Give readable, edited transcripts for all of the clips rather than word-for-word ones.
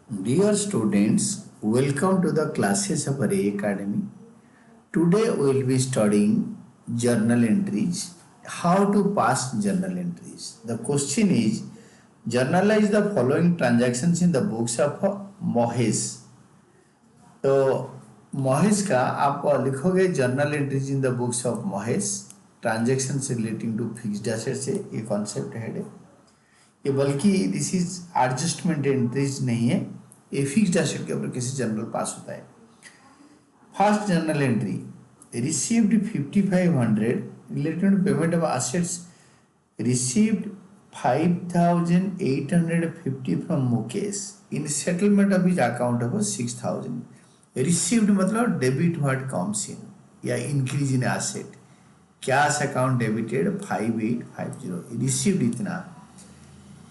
Dear students, welcome to the classes of Array Academy. Today we will be studying journal entries. How to pass journal entries. The question is, journalize the following transactions in the books of Mohesh. तो महेश का आप लिखोगे journal entries in the books of Mahesh, transaction relating to fixed asset से ये concept है ये, बल्कि this is adjustment entries नहीं है, ये फिक्स्ड एसेट के ऊपर किसी जनरल पास होता है। First journal entry, received 5500 related to payment of assets, received 5850 from Mukesh in settlement of his account of 6000। Received मतलब डेबिट व्हाट कम्स इन या increase in asset, cash account debited 5850, received इतना,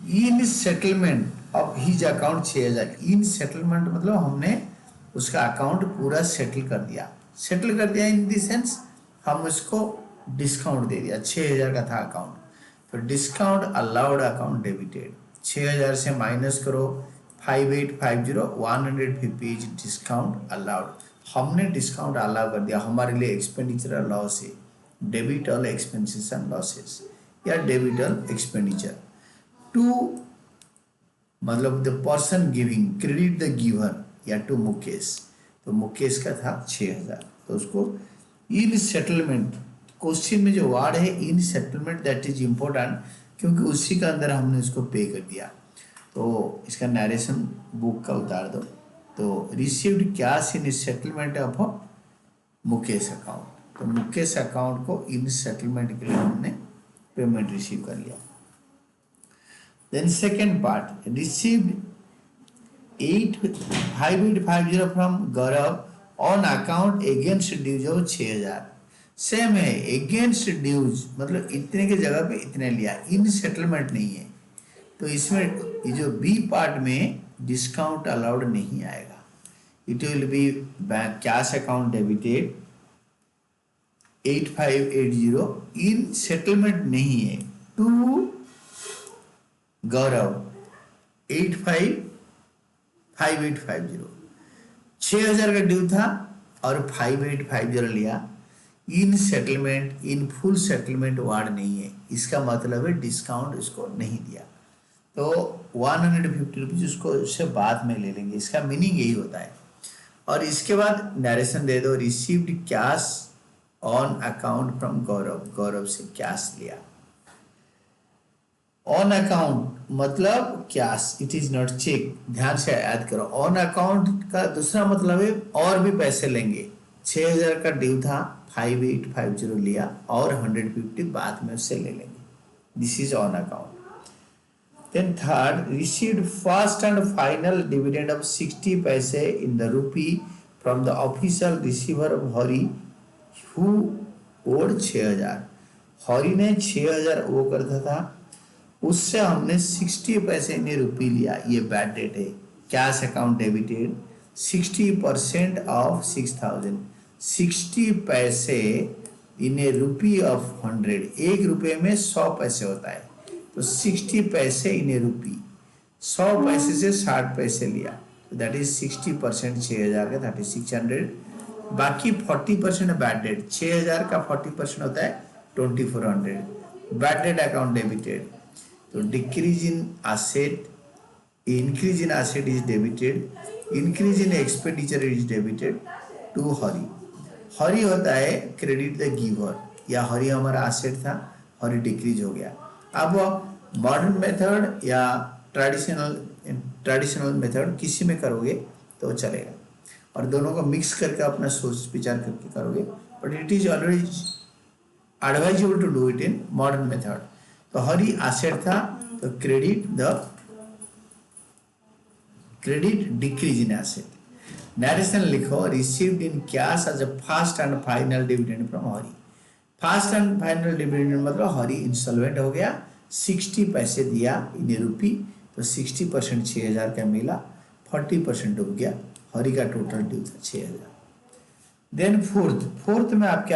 in settlement of his account 6000। In settlement मतलब हमने उसका account पूरा settle कर दिया in the sense हम उसको डिस्काउंट दे दिया। 6000 का था अकाउंट, तो डिस्काउंट अलाउड अकाउंट डेबिटेड, 6000 से माइनस करो 5850, 150 इज डिस्काउंट अलाउड। हमने डिस्काउंट अलाउ कर दिया, हमारे लिए एक्सपेंडिचर लॉस है, debit all expenses and losses या डेबिट ऑल एक्सपेंडिचर टू मतलब the person giving, credit the giver या टू मुकेश, तो मुकेश का था 6000, तो उसको इन सेटलमेंट, क्वेश्चन में जो वर्ड है in settlement that is important क्योंकि उसी का अंदर हमने उसको पे कर दिया। तो इसका नरेशन बुक का उतार दो, तो received cash in settlement of Mukesh account, तो मुकेश अकाउंट को इन सेटलमेंट के लिए हमने पेमेंट रिसीव कर लिया। Then second part, received 5850 from Gaurav on account against dues of 6000। Same है, एगेंस्ट ड्यूज मतलब इतने के जगह पे इतने लिया, इन सेटलमेंट नहीं है, तो इसमें ये जो बी पार्ट में डिस्काउंट अलाउड नहीं आएगा। It will be bank cash account debited 8580, in settlement नहीं है, टू गौरव 5850, 6000 का ड्यू था और 5850 लिया, in settlement, in full settlement word नहीं है, इसका मतलब है डिस्काउंट उसको नहीं दिया, तो 150 रुपीज उसको उससे बाद में ले लेंगे, इसका मीनिंग यही होता है। और इसके बाद नरेशन दे दो, received cash on account from Gaurav, Gaurav से कैश लिया। ऑन अकाउंट मतलब cash, it is not cheque, ध्यान से याद करो। ऑन अकाउंट का दूसरा मतलब है और भी पैसे लेंगे, 6000 का ड्यू था, 5850 लिया और 150 बाद में उससे ले लेंगे, this is on account. Then third, received first and final dividend of 60 paise in the rupee from the official receiver of Hari who owed 6000। हरी ने 6000 वो करता था, उससे हमने 60 पैसे इन रुपी लिया, ये बैड डेट है, कैश अकाउंट डेबिटेड 60% ऑफ 6000, 60 पैसे इन रुपी ऑफ 100, एक रुपये में 100 पैसे होता है, तो 60 पैसे इन रुपी, 100 पैसे से 60 पैसे लिया, दैट इज 60%, 6000 का 3600, बाकी 40% बैड डेट, 6000 का 40% होता है 2400, बैड डेट अकाउंट डेबिटेड, तो decrease in asset, increase in asset is debited, increase in expenditure is debited to Hari. Hari होता है क्रेडिट द गिवर, या हरी हमारा एसेट था, हरी डिक्रीज हो गया। अब मॉडर्न मेथड या ट्रेडिशनल मेथड किसी में करोगे तो चलेगा, और दोनों को मिक्स करके अपना सोच विचार करके करोगे, but it is always advisable to do it in modern method. तो हरी एसेट था, तो credit decrease in asset. Narration लिखो, received in cash as a first and final dividend from Hari. First and final dividend मतलब Hari insolvent हो गया, 60 पैसे दिया इन रुपी, तो 60% 6000 का मिला, 40% डूब गया, हरी का टोटल ड्यू था 6000। देन फोर्थ में आपके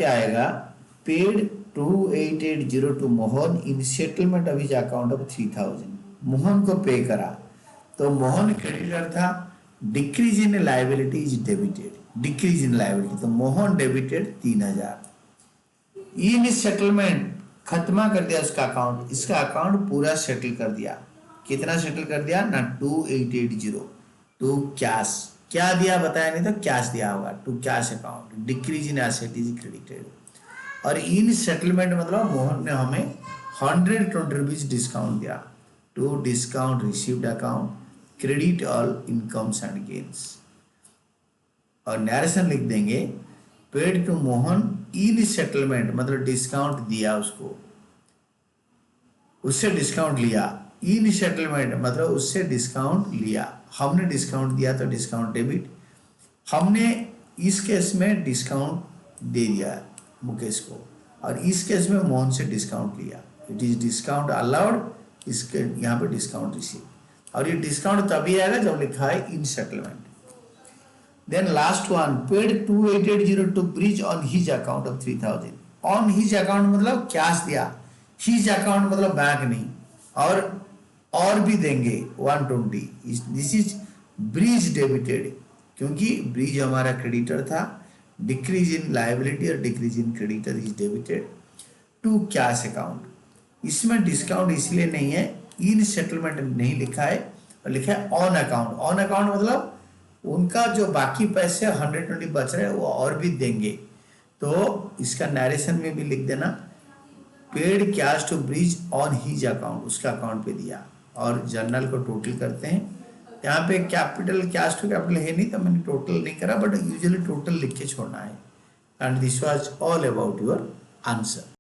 आएगा paid 2880 to Mohan in settlement of his account of 3000, Mohan को पे करा, तो मोहन क्रेडिटर था, decrease in liability is debited, decrease in liability, तो मोहन डेबिटेड 3000। इन सेटलमेंट खत्मा कर दिया उसका अकाउंट, इसका अकाउंट पूरा सेटल कर दिया। कितना सेटल कर दिया ना, 2880 टू कैश, क्या दिया बताया नहीं तो कैश दिया होगा, to cash account, decrease in asset is credited. और इन सेटलमेंट मतलब मोहन ने हमें 120 रुपीज डिस्काउंट दिया, to discount received account, credit all incomes and gains. और नरेशन लिख देंगे, paid to Mohan in settlement मतलब डिस्काउंट दिया उसको, उससे डिस्काउंट लिया, इन सेटलमेंट मतलब उससे डिस्काउंट लिया, हमने डिस्काउंट दिया तो डिस्काउंट डेबिट, हमने इस केस में डिस्काउंट दे दिया मुकेश को, और इस केस में मोहन से डिस्काउंट लिया, इट इज डिस्काउंट अलाउड, इसके यहाँ पे डिस्काउंट रिसीव। और ये डिस्काउंट तभी आएगा जब लिखा है in settlement. Then last one, paid 2880 to Brij on his account of 3000। On his account मतलब कैश दिया, हिज अकाउंट मतलब बैंक नहीं, और भी देंगे 120, दिस इज ब्रिज डेबिटेड, क्योंकि ब्रिज हमारा क्रेडिटर था, डिक्रीज इन लायबिलिटी और decrease in creditor is debited to cash account. इसमें डिस्काउंट इसलिए नहीं है, इन सेटलमेंट नहीं लिखा है, और लिखा है ऑन अकाउंट। ऑन अकाउंट मतलब उनका जो बाकी पैसे 120 बच रहे हैं वो और भी देंगे, तो इसका नरेशन में भी लिख देना, paid cash to Brij on his account, उसका अकाउंट पे दिया। और जर्नल को टोटल करते हैं, यहाँ पे कैपिटल कैश टू कैपिटल है नहीं तो मैंने टोटल नहीं करा, बट यूजुअली टोटल लिख के छोड़ना है। And this was all about your answer.